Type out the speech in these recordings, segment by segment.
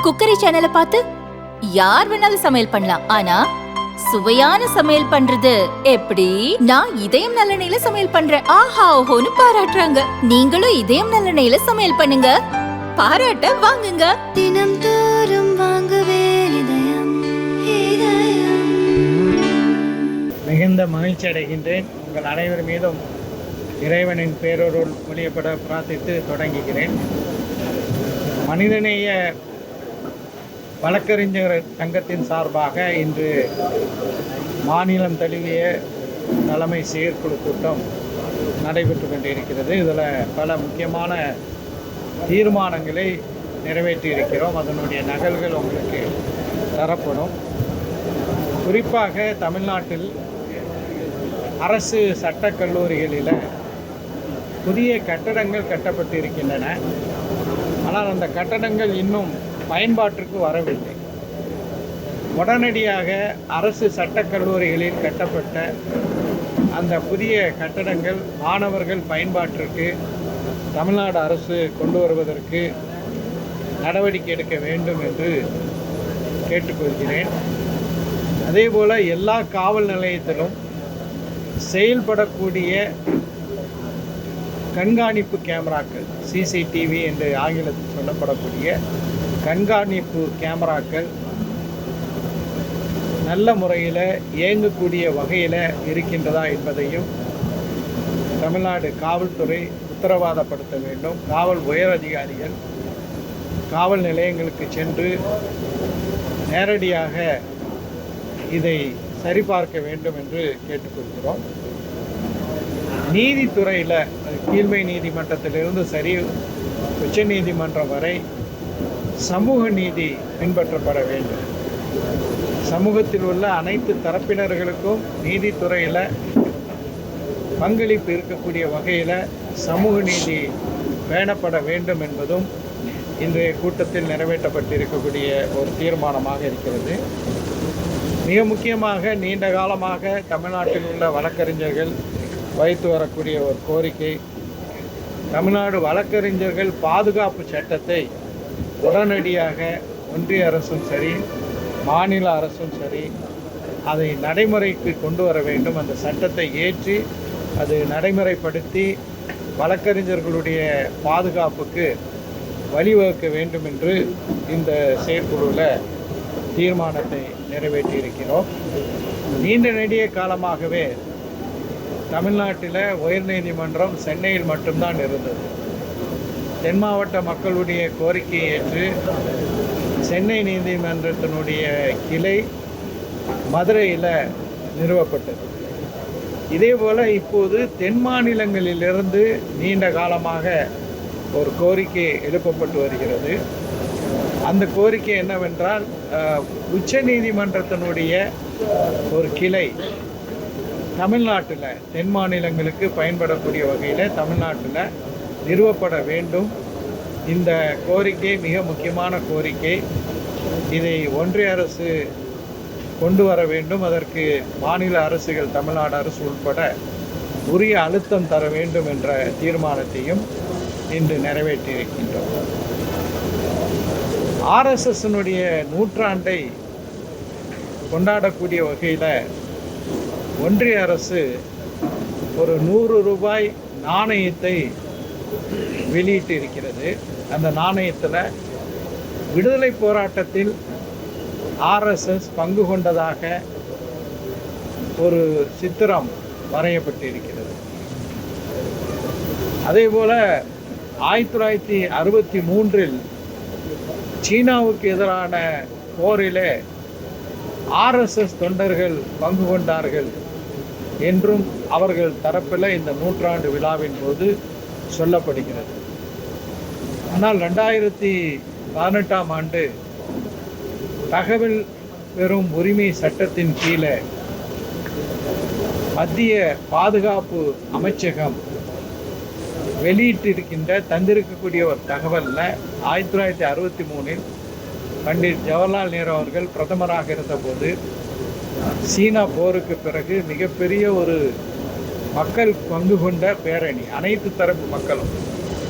Cookery சேனலை பார்த்து யார் வேணாலும் சமையல் பண்ணலாம். ஆனா சுவையான சமையல் பண்றது எப்படி? நான் இதயம் நல்லெண்ணெயில சமையல் பண்றேன். ஆஹா ஓஹோன்னு பாராட்டுறாங்க. நீங்களும் இதயம் நல்லெண்ணெயில சமையல் பண்ணுங்க, பாராட்ட வாங்குங்க. தினம் தோறும் வாங்குவே இதயம் இதயம். மிகுந்த மகிழ்ச்சி அடைகின்றேன். உங்கள் அனைவர் மீதும் இறைவனின் பேரொருள் ஒளியப்பட பிரார்த்தித்து தொடங்குகிறேன். மனிதநேய வழக்கறிஞர் சங்கத்தின் சார்பாக இன்று மாநிலம் தழுவிய தலைமை செயற்குழு கூட்டம் நடைபெற்று கொண்டிருக்கிறது. இதில் பல முக்கியமான தீர்மானங்களை நிறைவேற்றியிருக்கிறோம். அதனுடைய நகல்கள் உங்களுக்கு தரப்படும். குறிப்பாக தமிழ்நாட்டில் அரசு சட்டக் கல்லூரிகளில் புதிய கட்டடங்கள் கட்டப்பட்டு இருக்கின்றன. ஆனால் அந்த கட்டடங்கள் இன்னும் பயன்பாட்டிற்கு வரவில்லை. உடனடியாக அரசு சட்டக் கல்லூரிகளில் கட்டப்பட்ட அந்த புதிய கட்டடங்கள் மாணவர்கள் பயன்பாட்டிற்கு தமிழ்நாடு அரசு கொண்டு வருவதற்கு நடவடிக்கை எடுக்க வேண்டும் என்று கேட்டுக்கொள்கிறேன். அதேபோல் எல்லா காவல் நிலையத்திலும் செயல்படக்கூடிய கண்காணிப்பு கேமராக்கள், சிசிடிவி என்று ஆங்கிலத்தில் சொல்லப்படக்கூடிய கண்காணிப்பு கேமராக்கள் நல்ல முறையில் இயங்கக்கூடிய வகையில் இருக்கின்றதா என்பதையும் தமிழ்நாடு காவல்துறை உத்தரவாதப்படுத்த வேண்டும். காவல் உயர் அதிகாரிகள் காவல் நிலையங்களுக்கு சென்று நேரடியாக இதை சரிபார்க்க வேண்டும் என்று கேட்டுக்கொள்கிறோம். நீதித்துறையில் கீழ்மை நீதிமன்றத்திலிருந்து சரி உச்ச நீதிமன்றம் வரை சமூக நீதி பின்பற்றப்பட வேண்டும். சமூகத்தில் உள்ள அனைத்து தரப்பினர்களுக்கும் நீதித்துறையில் பங்களிப்பு இருக்கக்கூடிய வகையில் சமூக நீதி பேணப்பட வேண்டும் என்பதும் இன்றைய கூட்டத்தில் நிறைவேற்றப்பட்டிருக்கக்கூடிய ஒரு தீர்மானமாக இருக்கிறது. மிக முக்கியமாக நீண்ட காலமாக தமிழ்நாட்டில் உள்ள வழக்கறிஞர்கள் வைத்து வரக்கூடிய ஒரு கோரிக்கை, தமிழ்நாடு வழக்கறிஞர்கள் பாதுகாப்பு சட்டத்தை உடனடியாக ஒன்றிய அரசும் சரி மாநில அரசும் சரி அதை நடைமுறைக்கு கொண்டு வர வேண்டும். அந்த சட்டத்தை ஏற்றி அது நடைமுறைப்படுத்தி வழக்கறிஞர்களுடைய பாதுகாப்புக்கு வழிவகுக்க வேண்டும் என்று இந்த செயற்குழுவில் தீர்மானத்தை நிறைவேற்றியிருக்கிறோம். நீண்ட நெடிய காலமாகவே தமிழ்நாட்டில் உயர்நீதிமன்றம் சென்னையில் மட்டும்தான் இருந்தது. தென் மாவட்ட மக்களுடைய கோரிக்கையை ஏற்று சென்னை நீதிமன்றத்தினுடைய கிளை மதுரையில் நிறுவப்பட்டது. இதேபோல் இப்போது தென் மாநிலங்களிலிருந்து நீண்ட காலமாக ஒரு கோரிக்கை எழுப்பப்பட்டு வருகிறது. அந்த கோரிக்கை என்னவென்றால், உச்ச நீதிமன்றத்தினுடைய ஒரு கிளை தமிழ்நாட்டில் தென் மாநிலங்களுக்கு பயன்படக்கூடிய வகையில் தமிழ்நாட்டில் நிறுவப்பட வேண்டும். இந்த கோரிக்கை மிக முக்கியமான கோரிக்கை. இதை ஒன்றிய அரசு கொண்டு வர வேண்டும். அதற்கு மாநில அரசுகள் தமிழ்நாடு அரசு உட்பட உரிய அழுத்தம் தர வேண்டும் என்ற தீர்மானத்தையும் இன்று நிறைவேற்றியிருக்கின்றோம். ஆர்எஸ்எஸ்னுடைய நூற்றாண்டை கொண்டாடக்கூடிய வகையில் ஒன்றிய அரசு ஒரு 100 ரூபாய் நாணயத்தை வெளியிட்டு இருக்கிறது. அந்த நாணயத்தில் விடுதலை போராட்டத்தில் ஆர்எஸ்எஸ் பங்கு கொண்டதாக ஒரு சித்திரம் வரையப்பட்டிருக்கிறது. அதேபோல் 1963 சீனாவுக்கு எதிரான போரிலே ஆர்எஸ்எஸ் தொண்டர்கள் பங்கு கொண்டார்கள் என்றும் அவர்கள் தரப்பில் இந்த நூற்றாண்டு விழாவின் போது சொல்லப்படுகிறது. ஆனால் 2018ஆம் ஆண்டு தகவல் பெறும் உரிமை சட்டத்தின் கீழே மத்திய பாதுகாப்பு அமைச்சகம் தந்திருக்கக்கூடிய ஒரு தகவலில் 1963 பண்டிட் ஜவஹர்லால் நேரு அவர்கள் பிரதமராக இருந்தபோது சீனா போருக்கு பிறகு மிகப்பெரிய ஒரு மக்கள் பங்கு கொண்ட பேரணி, அனைத்து தரப்பு மக்களும்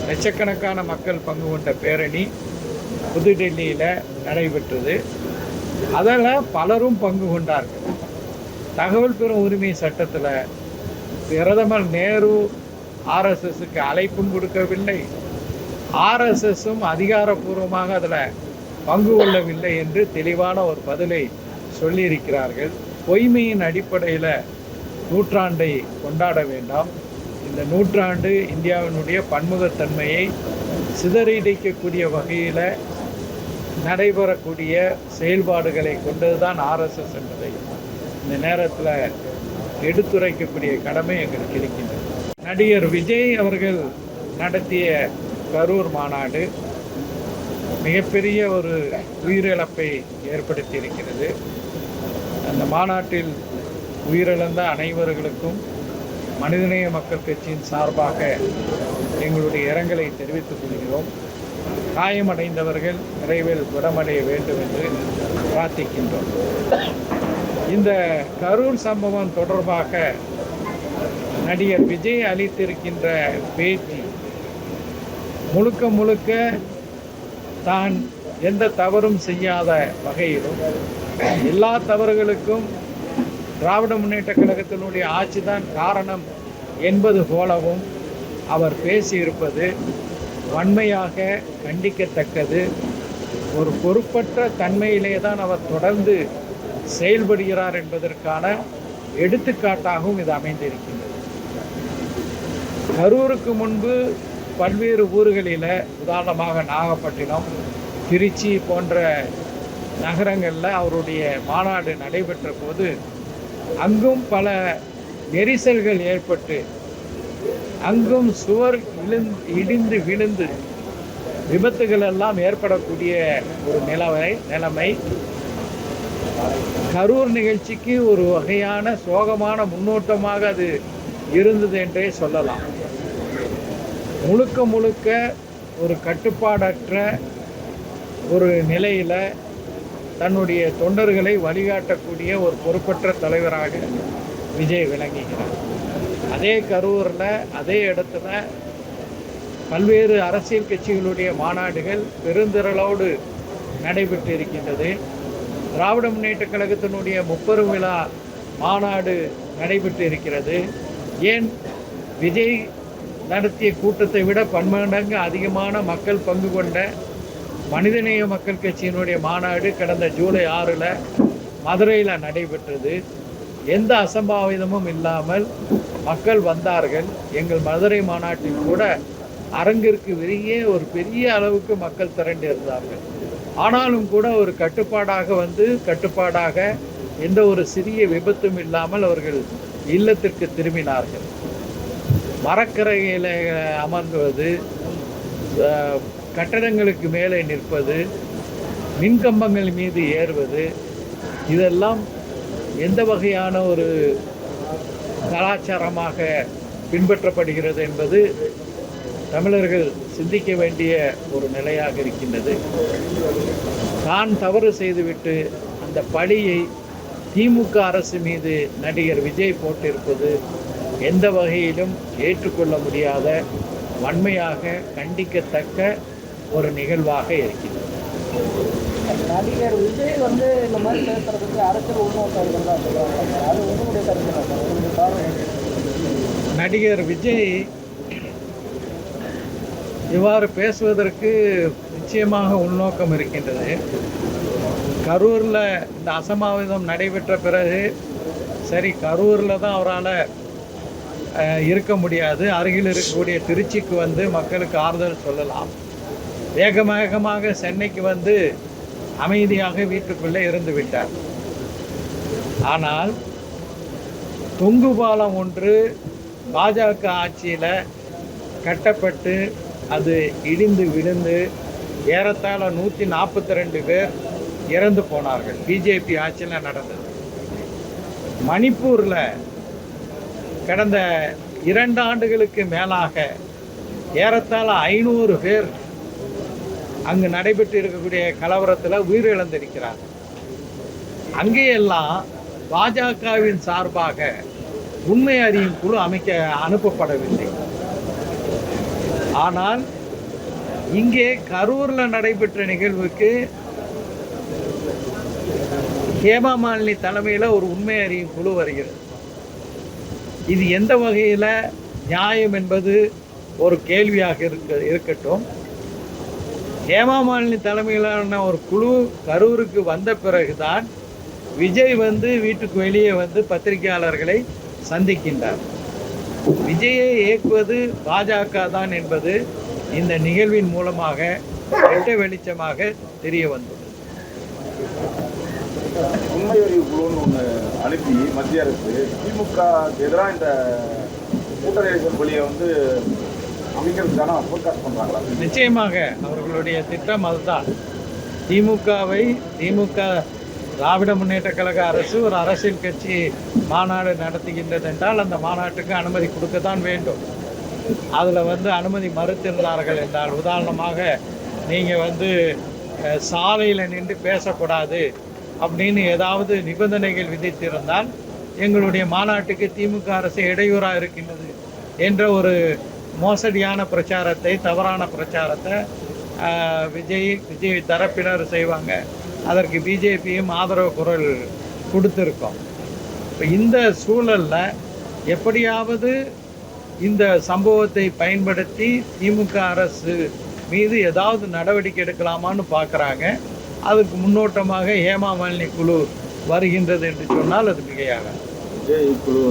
லட்சக்கணக்கான மக்கள் பங்கு கொண்ட பேரணி புதுடெல்லியில் நடைபெற்றது. அதில் பலரும் பங்கு கொண்டார்கள். தகவல் பெறும் உரிமை சட்டத்தில் பிரதமர் நேரு ஆர்எஸ்எஸ்க்கு அழைப்பும் கொடுக்கவில்லை, ஆர்எஸ்எஸும் அதிகாரப்பூர்வமாக அதில் பங்கு கொள்ளவில்லை என்று தெளிவான ஒரு பதிலை சொல்லியிருக்கிறார்கள். பொய்மையின் அடிப்படையில் நூற்றாண்டை கொண்டாட வேண்டாம். இந்த நூற்றாண்டு இந்தியாவினுடைய பன்முகத்தன்மையை சிதறடிக்கக்கூடிய வகையில் நடைபெறக்கூடிய செயல்பாடுகளை கொண்டது தான் ஆர்எஸ்எஸ் என்பதை இந்த நேரத்தில் எடுத்துரைக்கக்கூடிய கடமை எங்களுக்கு இருக்கின்றது. நடிகர் விஜய் அவர்கள் நடத்திய கரூர் மாநாடு மிகப்பெரிய ஒரு உயிரிழப்பை ஏற்படுத்தி இருக்கிறது. அந்த மாநாட்டில் உயிரிழந்த அனைவர்களுக்கும் மனிதநேய மக்கள் கட்சியின் சார்பாக எங்களுடைய இரங்கலை தெரிவித்துக் கொள்கிறோம். காயமடைந்தவர்கள் விரைவில் குணமடைய வேண்டும் என்று பிரார்த்திக்கின்றோம். இந்த கரூர் சம்பவம் தொடர்பாக நடிகர் விஜய் அளித்திருக்கின்ற பேட்டி முழுக்க முழுக்க தான் எந்த தவறும் செய்யாத வகையிலும் எல்லா தவறுகளுக்கும் திராவிட முன்னேற்ற கழகத்தினுடைய ஆட்சி தான் காரணம் என்பது போலவும் அவர் பேசியிருப்பது வன்மையாக கண்டிக்கத்தக்கது. ஒரு பொறுப்பற்ற தன்மையிலே தான் அவர் தொடர்ந்து செயல்படுகிறார் என்பதற்கான எடுத்துக்காட்டாகவும் இது அமைந்திருக்கின்றது. கரூருக்கு முன்பு பல்வேறு ஊர்களில், உதாரணமாக நாகப்பட்டினம், திருச்சி போன்ற நகரங்களில் அவருடைய மாநாடு நடைபெற்ற போது அங்கும் பல நெரிசல்கள் ஏற்பட்டு அங்கும் சுவர் இடிந்து விழுந்து விபத்துகள் எல்லாம் ஏற்படக்கூடிய ஒரு நிலைமை கரூர் நிகழ்ச்சிக்கு ஒரு வகையான சோகமான முன்னோட்டமாக அது இருந்தது என்றே சொல்லலாம். முழுக்க முழுக்க ஒரு கட்டுப்பாடற்ற ஒரு நிலையில் தன்னுடைய தொண்டர்களை வழிகாட்டக்கூடிய ஒரு பொறுப்பற்ற தலைவராக விஜய் விளங்குகிறார். அதே கரூரில் அதே இடத்துல பல்வேறு அரசியல் கட்சிகளுடைய மாநாடுகள் பெருந்திரளோடு நடைபெற்று இருக்கின்றது. திராவிட முன்னேற்ற கழகத்தினுடைய 30 விழா மாநாடு நடைபெற்று இருக்கிறது. ஏன் விஜய் நடத்திய கூட்டத்தை விட பன்மடங்கு அதிகமான மக்கள் பங்கு கொண்ட மனிதநேய மக்கள் கட்சியினுடைய மாநாடு கடந்த ஜூலை 6 மதுரையில் நடைபெற்றது. எந்த அசம்பாவிதமும் இல்லாமல் மக்கள் வந்தார்கள். எங்கள் மதுரை மாநாட்டில் கூட அரங்கிற்கு வெளியே ஒரு பெரிய அளவுக்கு மக்கள் திரண்டு இருந்தார்கள். ஆனாலும் கூட ஒரு கட்டுப்பாடாக எந்த ஒரு சிறிய விபத்தும் இல்லாமல் அவர்கள் இல்லத்திற்கு திரும்பினார்கள். மரக்கரையில் அமர்ந்துவது, கட்டடங்களுக்கு மேலே நிற்பது, மின்கம்பங்கள் மீது ஏறுவது, இதெல்லாம் எந்த வகையான ஒரு கலாச்சாரமாக பின்பற்றப்படுகிறது என்பது தமிழர்கள் சிந்திக்க வேண்டிய ஒரு நிலையாக இருக்கின்றது. தான் தவறு செய்துவிட்டு அந்த பழியை திமுக அரசு மீது நடிகர் விஜய் போட்டிருப்பது எந்த வகையிலும் ஏற்றுக்கொள்ள முடியாத, வன்மையாக கண்டிக்கத்தக்க ஒரு நிகழ்வாக இருக்கிறது. நடிகர் விஜய் இந்த மாதிரி பேசுறதுக்கு அரசியல் உள்நோக்கம் தான் சொல்லுவாங்க. அது உங்களுடைய கருத்து. நடிகர் விஜய் இவ்வாறு பேசுவதற்கு நிச்சயமாக உள்நோக்கம் இருக்கின்றது. கரூரில் இந்த அசம்பாவிதம் நடைபெற்ற பிறகு சரி, கரூரில் தான் அவரால் இருக்க முடியாது, அருகில் இருக்கக்கூடிய திருச்சிக்கு மக்களுக்கு ஆறுதல் சொல்லலாம். வேகமாக சென்னைக்கு அமைதியாக வீட்டுக்குள்ளே இருந்து விட்டார். ஆனால் தொங்கு பாலம் ஒன்று பாஜக ஆட்சியில் கட்டப்பட்டு அது இடிந்து விழுந்து ஏறத்தாழ 142 பேர் இறந்து போனார்கள். பிஜேபி ஆட்சியில் நடந்தது. மணிப்பூரில் கடந்த 2 ஆண்டுகளுக்கு மேலாக ஏறத்தாழ 500 பேர் அங்கு நடைபெற்று இருக்கக்கூடிய கலவரத்தில் உயிரிழந்திருக்கிறார். அங்கேயெல்லாம் பாஜகவின் சார்பாக உண்மை அறியும் குழு அனுப்பப்படவில்லை. ஆனால் இங்கே கரூரில் நடைபெற்ற நிகழ்வுக்கு ஹேமா மாலினி தலைமையில் ஒரு உண்மை அறியும் குழு வருகிறது. இது எந்த வகையில் நியாயம் என்பது ஒரு கேள்வியாக இருக்கட்டும். ஹேமா மாலினி தலைமையிலான ஒரு குழு கரூருக்கு வந்த பிறகுதான் விஜய் வீட்டுக்கு வெளியே பத்திரிகையாளர்களை சந்திக்கின்றார். விஜயை இயக்குவது பாஜக தான் என்பது இந்த நிகழ்வின் மூலமாக வெட்ட வெளிச்சமாக தெரிய வந்தது. உண்மை அறிவு குழுன்னு ஒன்று அனுப்பி மத்திய அரசு திமுக எதிராக இந்த கூட்டரேசன் வழியை அமைக்கிறதுக்கான ஃபோர்காஸ்ட் பண்ணுறாங்களா? நிச்சயமாக அவர்களுடைய திட்டம் அதுதான். திமுக திராவிட முன்னேற்ற கழக அரசு ஒரு அரசியல் கட்சி மாநாடு நடத்துகின்றது என்றால் அந்த மாநாட்டுக்கு அனுமதி கொடுக்கத்தான் வேண்டும். அதில் அனுமதி மறுத்திருந்தார்கள் என்றால், உதாரணமாக நீங்கள் சாலையில் நின்று பேசக்கூடாது அப்படின்னு ஏதாவது நிபந்தனைகள் விதித்திருந்தால் எங்களுடைய மாநாட்டுக்கு திமுக அரசு இடையூறாக இருக்கின்றது என்ற ஒரு மோசடியான பிரச்சாரத்தை, தவறான பிரச்சாரத்தை விஜய் தரப்பினர் செய்வாங்க. அதற்கு பிஜேபியும் ஆதரவு குரல் கொடுத்துருக்கோம். இப்போ இந்த சூழலில் எப்படியாவது இந்த சம்பவத்தை பயன்படுத்தி திமுக அரசு மீது ஏதாவது நடவடிக்கை எடுக்கலாமான்னு பார்க்குறாங்க. அதுக்கு முன்னோட்டமாக ஹேமா மாலினி குழு வருகின்றது என்று சொன்னால் அது மிகையாக. விஜய் குழு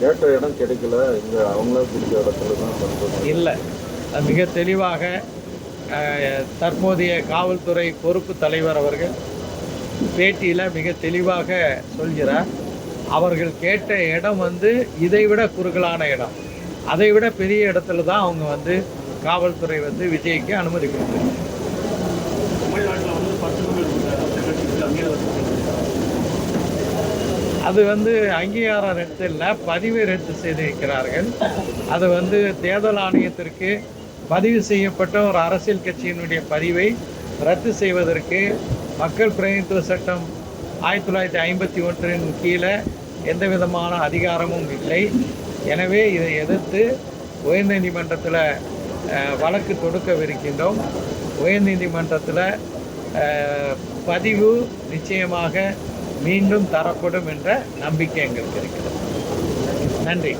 கேட்ட இடம் கிடைக்கல, இங்கே அவங்கள கொடுத்த இடத்துல தான் பண்ணுறது இல்லை. அது மிக தெளிவாக தற்போதைய காவல்துறை பொறுப்பு தலைவர் அவர்கள் பேட்டியில் மிக தெளிவாக சொல்கிறார். அவர்கள் கேட்ட இடம் இதைவிட குறுகலான இடம், அதைவிட பெரிய இடத்துல தான் அவங்க காவல்துறை விஜய்க்கு அனுமதி கொடுத்துருக்கு. அது அங்கீகாரம் ரத்து இல்லை, பதிவை ரத்து செய்திருக்கிறார்கள். அது தேர்தல் ஆணையத்திற்கு பதிவு செய்யப்பட்ட ஒரு அரசியல் கட்சியினுடைய பதிவை ரத்து செய்வதற்கு மக்கள் பிரதிநிதித்துவ சட்டம் 1951 கீழே எந்த விதமான அதிகாரமும் இல்லை. எனவே இதை எதிர்த்து உயர்நீதிமன்றத்தில் வழக்கு தொடுக்கவிருக்கின்றோம். உயர்நீதிமன்றத்தில் பதிவு நிச்சயமாக மீண்டும் தரப்படும் என்ற நம்பிக்கை எங்களுக்கு இருக்கிறது. நன்றி.